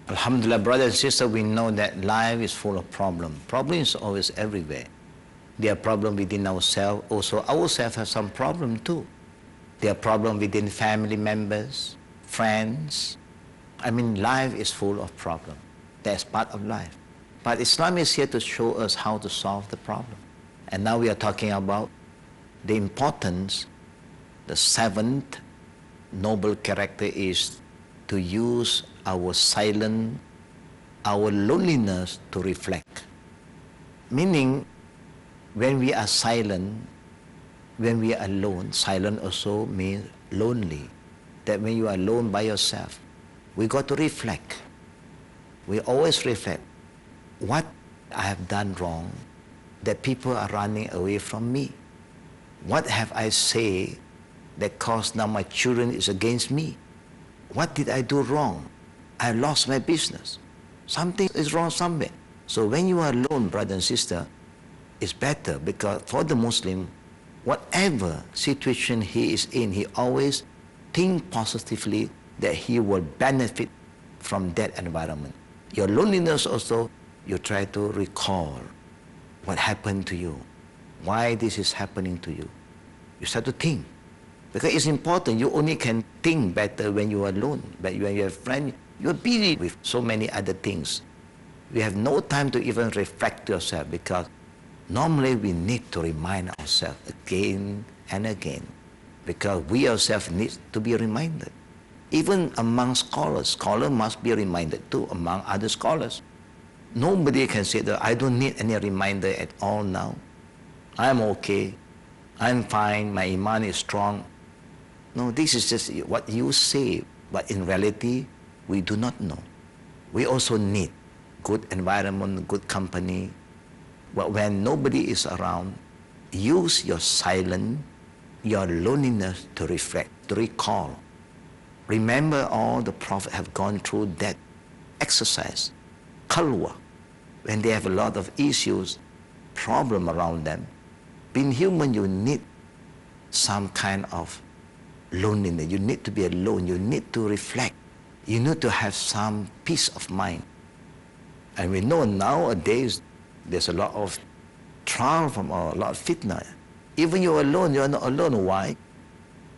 Alhamdulillah, brothers and sisters, we know that life is full of problems. Problems are always everywhere. There are problems within ourselves. Also, ourselves have some problem too. There are problems within family members, friends. I mean, life is full of problems. That's part of life. But Islam is here to show us how to solve the problem. And now we are talking about the importance. The seventh noble character is to use our silence, our loneliness to reflect. Meaning, when we are silent, when we are alone, silent also means lonely. That when you are alone by yourself, we got to reflect. We always reflect. What I have done wrong, that people are running away from me? What have I said that caused now my children is against me? What did I do wrong? I lost my business. Something is wrong somewhere. So when you are alone, brother and sister, it's better, because for the Muslim, whatever situation he is in, he always think positively that he will benefit from that environment. Your loneliness also, you try to recall what happened to you, why this is happening to you. You start to think. Because it's important, you only can think better when you are alone. But when you have friends, you're busy with so many other things. You have no time to even reflect yourself, because normally we need to remind ourselves again and again, because we ourselves need to be reminded. Even among scholars must be reminded too, among other scholars. Nobody can say that I don't need any reminder at all now. I'm okay, I'm fine, my iman is strong. No, this is just what you say, but in reality, we do not know. We also need good environment, good company. But when nobody is around, use your silence, your loneliness to reflect, to recall. Remember all the prophets have gone through that exercise, khalwa, when they have a lot of issues, problem around them. Being human, you need some kind of loneliness. You need to be alone. You need to reflect. You need to have some peace of mind. And we know nowadays there's a lot of trial from a lot of fitna. Even you're alone, you're not alone. Why?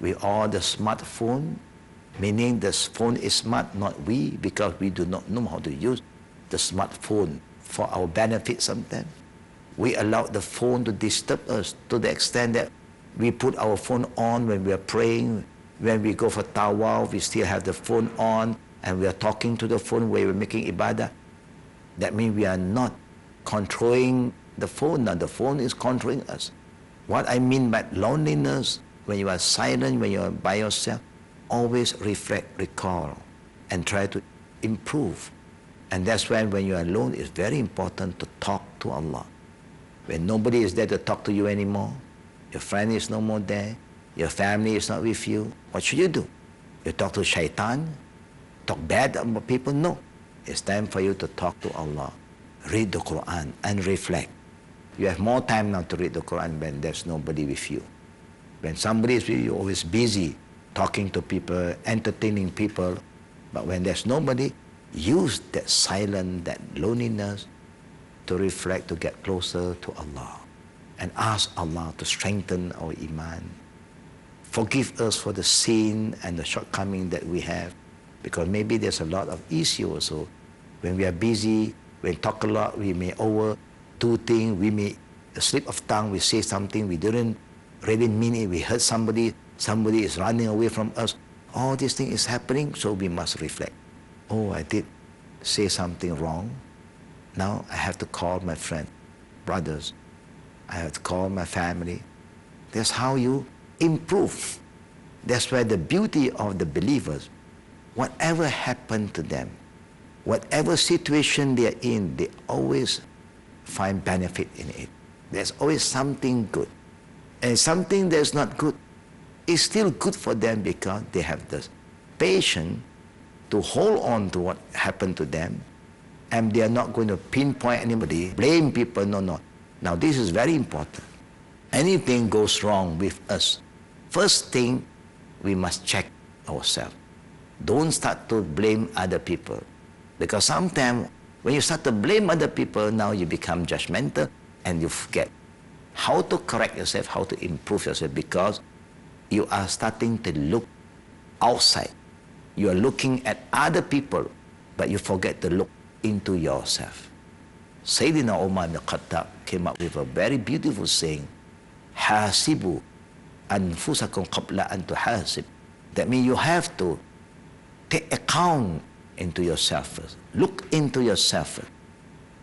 With all the smartphone, meaning the phone is smart, not we, because we do not know how to use the smartphone for our benefit sometimes. We allow the phone to disturb us to the extent that we put our phone on when we are praying. When we go for tawaf, we still have the phone on, and we are talking to the phone when we're making ibadah. That means we are not controlling the phone. Now the phone is controlling us. What I mean by loneliness, when you are silent, when you are by yourself, always reflect, recall, and try to improve. And that's when you are alone, it's very important to talk to Allah. When nobody is there to talk to you anymore, your friend is no more there, your family is not with you, what should you do? You talk to shaitan? Talk bad about people? No. It's time for you to talk to Allah. Read the Quran and reflect. You have more time now to read the Quran when there's nobody with you. When somebody is with you, you're always busy talking to people, entertaining people. But when there's nobody, use that silence, that loneliness to reflect, to get closer to Allah. And ask Allah to strengthen our iman. Forgive us for the sin and the shortcoming that we have, because maybe there's a lot of issue also. When we are busy, we talk a lot, we may overdo things, we may slip of tongue, we say something, we didn't really mean it, we hurt somebody is running away from us. All these things is happening, so we must reflect. Oh, I did say something wrong. Now I have to call my friend, brothers. I have to call my family. That's how you improve. That's why the beauty of the believers, whatever happened to them, whatever situation they are in, they always find benefit in it. There's always something good. And something that's not good is still good for them, because they have the patience to hold on to what happened to them, and they are not going to pinpoint anybody, blame people, no. Now this is very important. Anything goes wrong with us, first thing, we must check ourselves. Don't start to blame other people. Because sometimes when you start to blame other people, now you become judgmental and you forget how to correct yourself, how to improve yourself, because you are starting to look outside. You are looking at other people, but you forget to look into yourself. Sayyidina Umar ibn Khattab came up with a very beautiful saying, Hasibu anfusakum qabla an tuhasib. That means you have to take account into yourself first. Look into yourself first.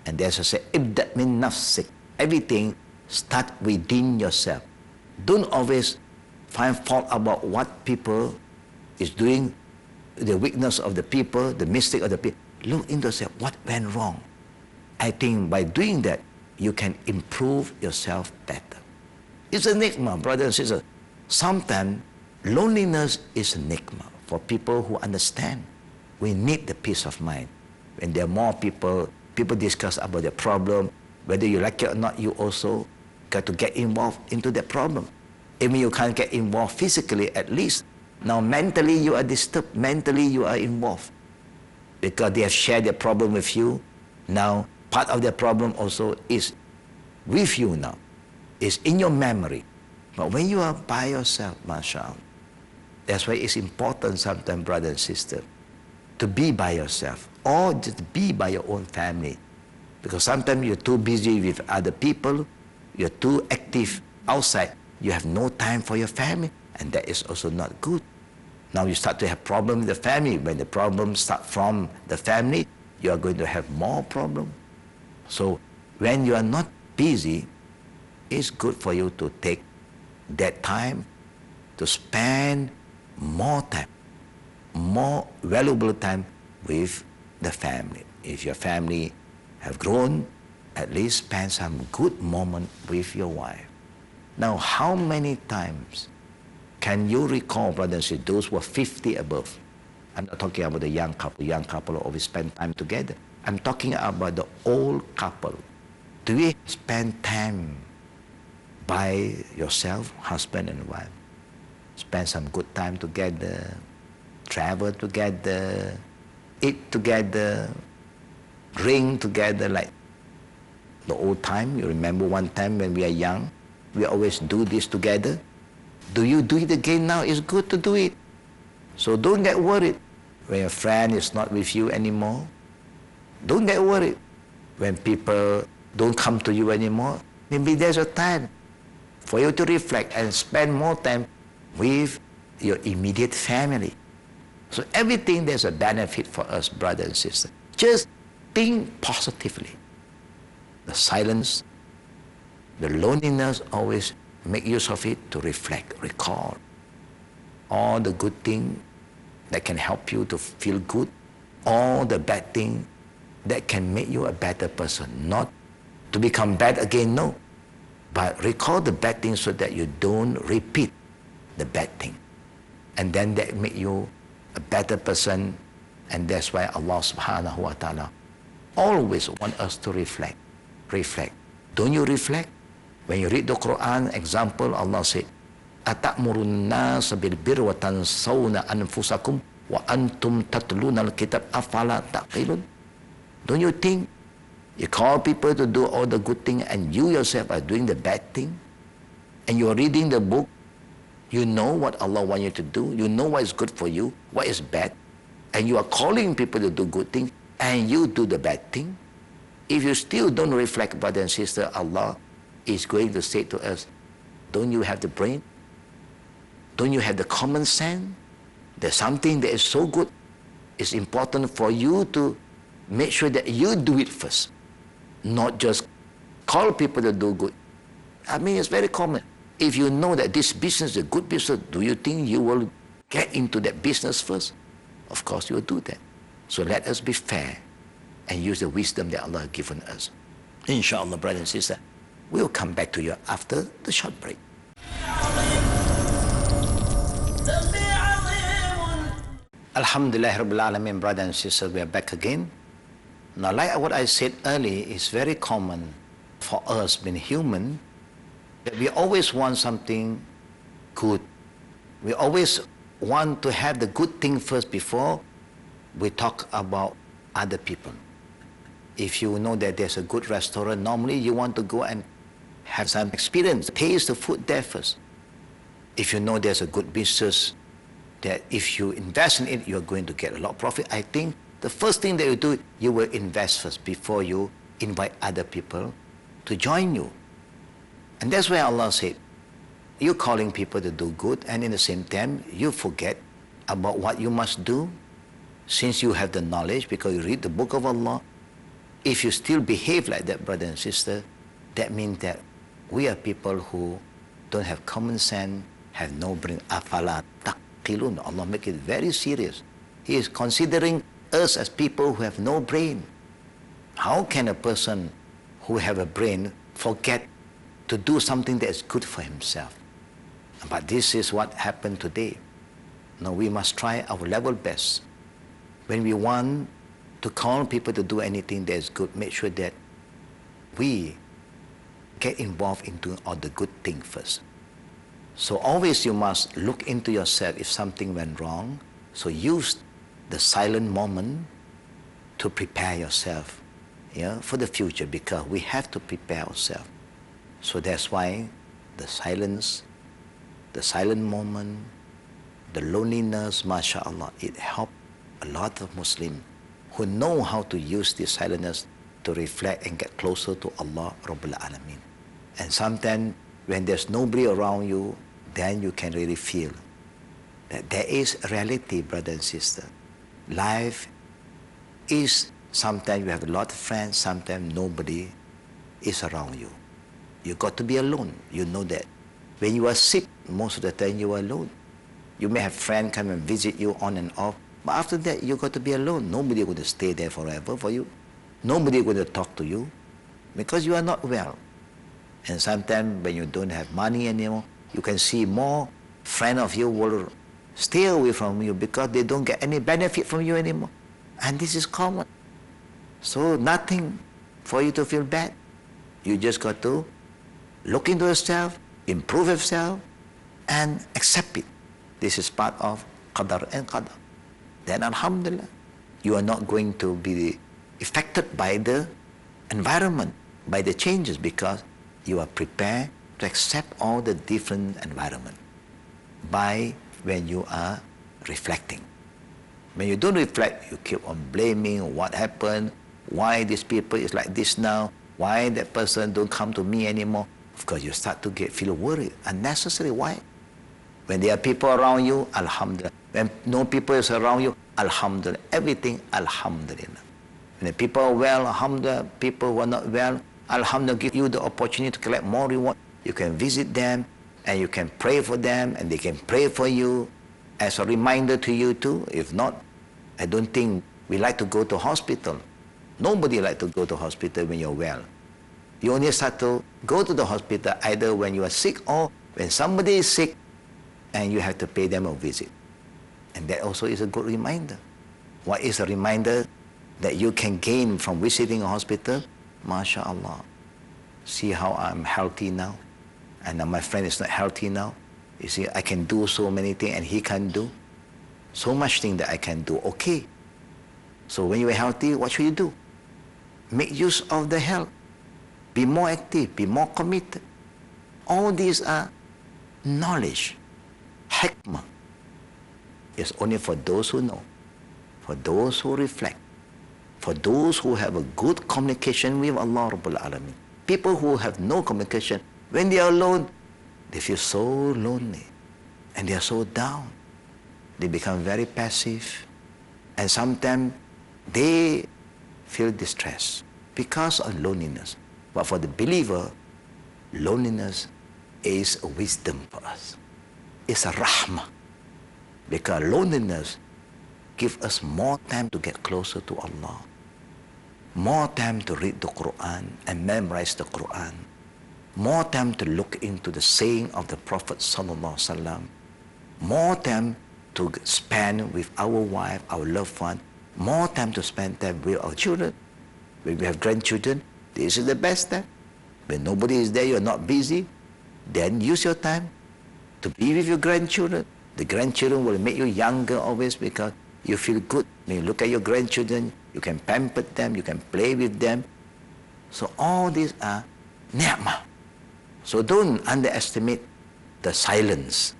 And there's a say, ibda min nafsik. Everything start within yourself. Don't always find fault about what people is doing, the weakness of the people, the mistake of the people. Look into yourself, what went wrong? I think by doing that, you can improve yourself better. It's a nikmah, brothers and sisters. Sometimes loneliness is a nikmah for people who understand. We need the peace of mind. When there are more people discuss about their problem, whether you like it or not, you also got to get involved into that problem. Even you can't get involved physically, at least now mentally you are disturbed, mentally you are involved. Because they have shared their problem with you. Now part of their problem also is with you now. It's in your memory. But when you are by yourself, mashallah, that's why it's important sometimes, brother and sister, to be by yourself or just be by your own family. Because sometimes you're too busy with other people, you're too active outside, you have no time for your family, and that is also not good. Now you start to have problems with the family. When the problems start from the family, you are going to have more problems. So when you are not busy, it's good for you to take that time to spend more time, more valuable time with the family. If your family have grown, at least spend some good moment with your wife. Now, how many times can you recall, brothers and sisters, those who are 50 above? I'm not talking about the young couple. Young couple always spend time together. I'm talking about the old couple. Do we spend time by yourself, husband and wife? Spend some good time together, travel together, eat together, drink together like the old time. You remember one time when we are young, we always do this together. Do you do it again now? It's good to do it. So don't get worried when your friend is not with you anymore. Don't get worried when people don't come to you anymore. Maybe there's a time for you to reflect and spend more time with your immediate family. So everything there's a benefit for us, brothers and sisters. Just think positively. The silence, the loneliness, always make use of it to reflect, recall all the good things that can help you to feel good, all the bad things that can make you a better person. Not to become bad again, no. But recall the bad things so that you don't repeat the bad thing. And then that make you a better person. And that's why Allah subhanahu wa ta'ala always want us to reflect. Reflect. Don't you reflect? When you read the Quran, example, Allah said, أَتَأْمُرُ النَّاسَ بِالْبِرِّ وَتَنْسَوْنَ أَنفُسَكُمْ وَأَنْتُمْ تَتْلُونَ الْكِتَابَ أَفَلَا تَعْقِلُونَ. Don't you think you call people to do all the good things and you yourself are doing the bad thing? And you're reading the book, you know what Allah wants you to do, you know what is good for you, what is bad, and you are calling people to do good things and you do the bad thing. If you still don't reflect, brother and sister, Allah is going to say to us, don't you have the brain? Don't you have the common sense? There's something that is so good. It's important for you to make sure that you do it first, not just call people to do good. I mean, it's very common. If you know that this business is a good business, do you think you will get into that business first? Of course you will do that. So let us be fair and use the wisdom that Allah has given us. Inshallah, brother and sister, we'll come back to you after the short break. Alhamdulillah Rabbil Alameen, brother and sister, we are back again. Now, like what I said earlier, it's very common for us being human that we always want something good. We always want to have the good thing first before we talk about other people. If you know that there's a good restaurant, normally you want to go and have some experience, taste the food there first. If you know there's a good business, that if you invest in it, you're going to get a lot of profit, I think the first thing that you do, you will invest first before you invite other people to join you. And that's why Allah said, you're calling people to do good, and in the same time, you forget about what you must do. Since you have the knowledge, because you read the book of Allah, if you still behave like that, brother and sister, that means that we are people who don't have common sense, have no brain. Afala taqilun. Allah make it very serious. He is considering us as people who have no brain. How can a person who have a brain forget to do something that is good for himself? But this is what happened today. Now we must try our level best. When we want to call people to do anything that is good, make sure that we get involved in doing all the good thing first. So always you must look into yourself if something went wrong. So use the silent moment to prepare yourself, for the future, because we have to prepare ourselves. So that's why the silence, the silent moment, the loneliness, mashallah, it helped a lot of Muslims who know how to use this silence to reflect and get closer to Allah Rabbul Alameen. And sometimes when there's nobody around you, then you can really feel that there is reality, brother and sister. Life is, sometimes you have a lot of friends, sometimes nobody is around you. You got to be alone. You know that. When you are sick, most of the time you are alone. You may have friends come and visit you on and off, but after that you got to be alone. Nobody is going to stay there forever for you. Nobody is going to talk to you because you are not well. And sometimes when you don't have money anymore, you can see more friends of you will stay away from you because they don't get any benefit from you anymore. And this is common. So nothing for you to feel bad. You just got to look into yourself, improve yourself, and accept it. This is part of qadar and qadar. Then alhamdulillah, you are not going to be affected by the environment, by the changes, because you are prepared to accept all the different environment by when you are reflecting. When you don't reflect, you keep on blaming what happened, why this people is like this now, why that person don't come to me anymore. Of course, you start to feel worried, unnecessary. Why? When there are people around you, alhamdulillah. When no people is around you, alhamdulillah. Everything, alhamdulillah. When the people are well, alhamdulillah. People who are not well, alhamdulillah, give you the opportunity to collect more reward. You can visit them, and you can pray for them, and they can pray for you as a reminder to you too. If not, I don't think we like to go to hospital. Nobody like to go to hospital when you're well. You only start to go to the hospital either when you are sick or when somebody is sick and you have to pay them a visit. And that also is a good reminder. What is a reminder that you can gain from visiting a hospital? MashaAllah. See how I'm healthy now, and my friend is not healthy now. You see, I can do so many things and he can't do. So much thing that I can do. Okay. So when you are healthy, what should you do? Make use of the health. Be more active, be more committed. All these are knowledge, hikmah. It's only for those who know, for those who reflect, for those who have a good communication with Allah Rabbul Alameen. People who have no communication, when they are alone, they feel so lonely and they are so down. They become very passive, and sometimes they feel distressed because of loneliness. But for the believer, loneliness is a wisdom for us. It's a rahmah. Because loneliness gives us more time to get closer to Allah, more time to read the Quran and memorize the Quran, more time to look into the saying of the Prophet Sallallahu Alaihi Wasallam, more time to spend with our wife, our loved one, more time to spend time with our children. When we have grandchildren, this is the best time. When nobody is there, you're not busy, then use your time to be with your grandchildren. The grandchildren will make you younger always because You feel good. When you look at your grandchildren, you can pamper them, you can play with them. So all these are ni'mah. So don't underestimate the silence,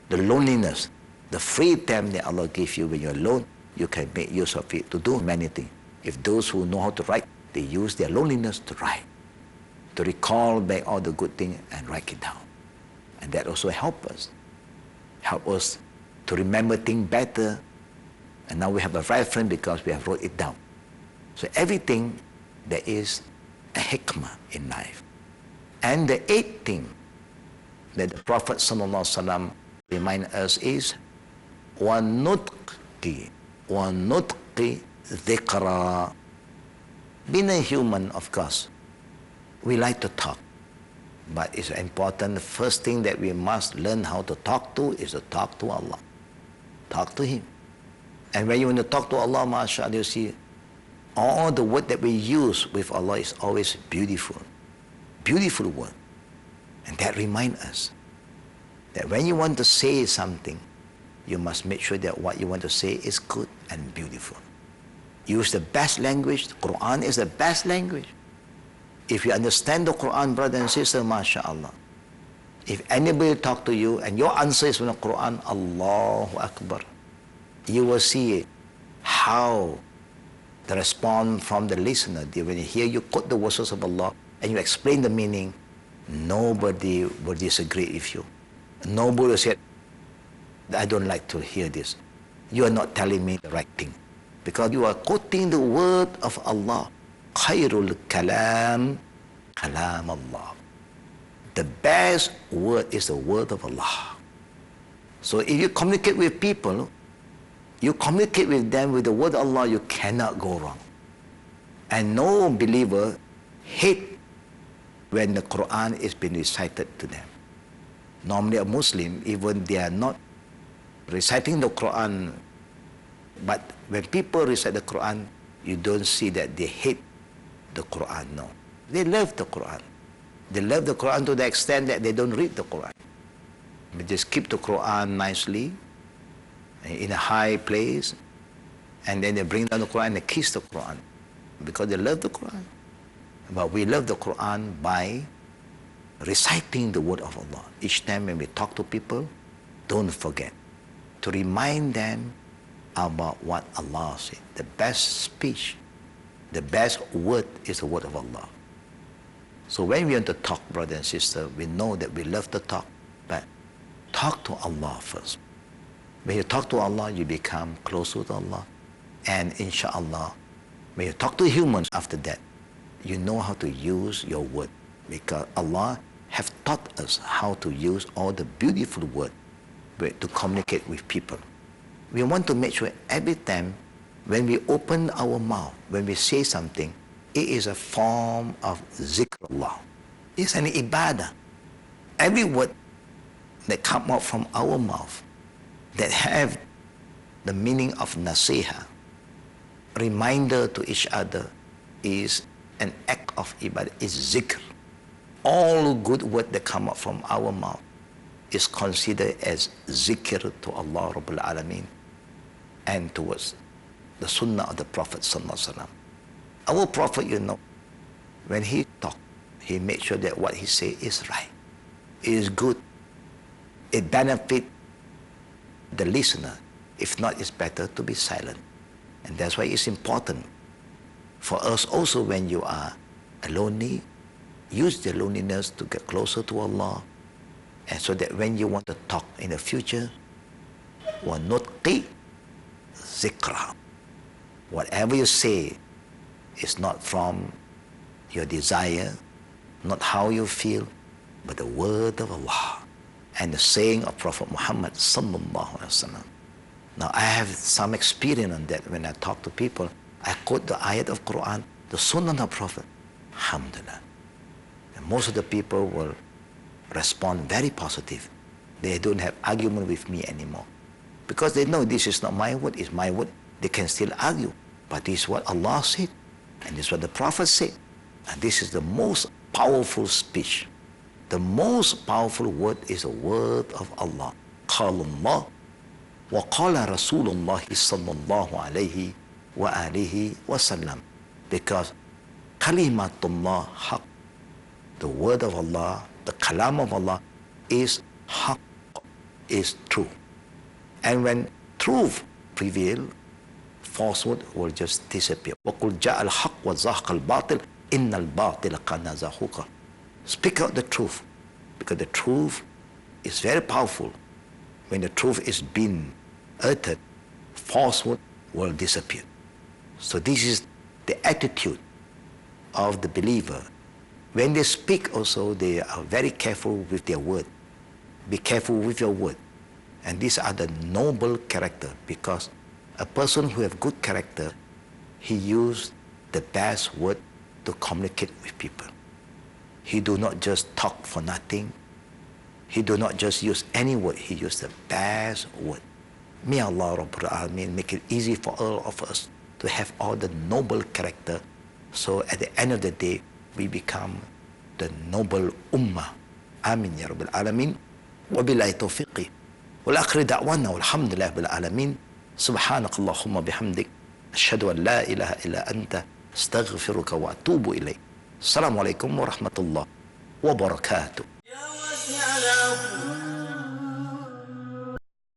the loneliness, the free time that Allah gives you when you're alone. You can make use of it to do many things. If those who know how to write, they use their loneliness to write, to recall back all the good things and write it down. And that also help us to remember things better. And now we have a reference because we have wrote it down. So everything, there is a hikmah in life. And the eighth thing that the Prophet ﷺ reminds us is وَنُطْقِ ذِكْرًا. Being a human, of course, we like to talk. But it's important, the first thing that we must learn how to talk to is to talk to Allah. Talk to Him. And when you want to talk to Allah, mashallah, you see, all the word that we use with Allah is always beautiful. Beautiful word. And that reminds us that when you want to say something, you must make sure that what you want to say is good and beautiful. Use the best language. The Quran is the best language. If you understand the Quran, brother and sister, mashallah. If anybody talk to you and your answer is from the Quran, Allahu Akbar, you will see how the response from the listener. When you hear you quote the verses of Allah and you explain the meaning, nobody will disagree with you. Nobody will say, I don't like to hear this. You are not telling me the right thing. Because you are quoting the word of Allah. Khairul kalam, kalam Allah. The best word is the word of Allah. So if you communicate with people, you communicate with them with the word of Allah, you cannot go wrong. And no believer hate when the Quran is being recited to them. Normally a Muslim, even they are not reciting the Quran, but when people recite the Quran, you don't see that they hate the Quran, no. They love the Quran. They love the Quran to the extent that they don't read the Quran. They just keep the Quran nicely in a high place, and then they bring down the Quran and they kiss the Quran because they love the Quran. But we love the Quran by reciting the word of Allah. Each time when we talk to people, don't forget to remind them about what Allah said. The best speech, the best word is the word of Allah. So when we want to talk, brother and sister, we know that we love to talk, but talk to Allah first. When you talk to Allah, you become closer to Allah. And inshallah, when you talk to humans after that, you know how to use your word, because Allah have taught us how to use all the beautiful words to communicate with people. We want to make sure every time when we open our mouth, when we say something, it is a form of zikrullah. It's an ibadah. Every word that comes out from our mouth that have the meaning of nasiha, reminder to each other, is an act of ibadah, is zikr. All good words that come out from our mouth is considered as zikr to Allah Rabbul Alameen and towards the sunnah of the Prophet Sallallahu Alaihi Wasallam. Our Prophet, you know, when he talked, he made sure that what he say is right, is good, it benefit the listener. If not, it's better to be silent. And that's why it's important for us also, when you are lonely, use the loneliness to get closer to Allah, and so that when you want to talk in the future, وَنُطْقِ ذِكْرًا. Whatever you say is not from your desire, not how you feel, but the word of Allah and the saying of Prophet Muhammad sallallahu alaihi wasallam. Now I have some experience on that. When I talk to people, I quote the ayat of Quran, the sunnah of the Prophet. Alhamdulillah. And most of the people will respond very positive. They don't have argument with me anymore, because they know this is not my word, it's my word. They can still argue, but this is what Allah said, and this is what the Prophet said, and this is the most powerful speech. The most powerful word is the word of Allah. Qala Allah, وَقَالَ رَسُولُ اللَّهِ صَلَّى اللَّهُ عَلَيْهِ وَآلِهِ وَسَلَّمَ. Because kalimatullah haq, the word of Allah, the kalam of Allah is haq, is true. And when truth prevails, falsehood will just disappear. وَقُلْ جَاءَ الْحَقُّ وَزَهَقَ الْبَاطِلِ إِنَّ الْبَاطِلَ كَانَ زَهُوقًا. Speak out the truth, because the truth is very powerful. When the truth is being uttered, falsehood will disappear. So this is the attitude of the believer. When they speak also, they are very careful with their word. Be careful with your word. And these are the noble character, because a person who have good character, he used the best word to communicate with people. He do not just talk for nothing. He do not just use any word. He used the best word. May Allah Rabbul Alameen make it easy for all of us to have all the noble character, so at the end of the day, we become the noble ummah. Amin ya Rabbil Alameen. Wa billahi tawfiqi. Wal akhir da'wana walhamdulillah bil alamin. Subhanakallahumma bihamdik. Ashhadu an la ilaha illa anta. Astaghfiruka wa atubu ilayk. Assalamu alaikum wa rahmatullah wa barakatuh.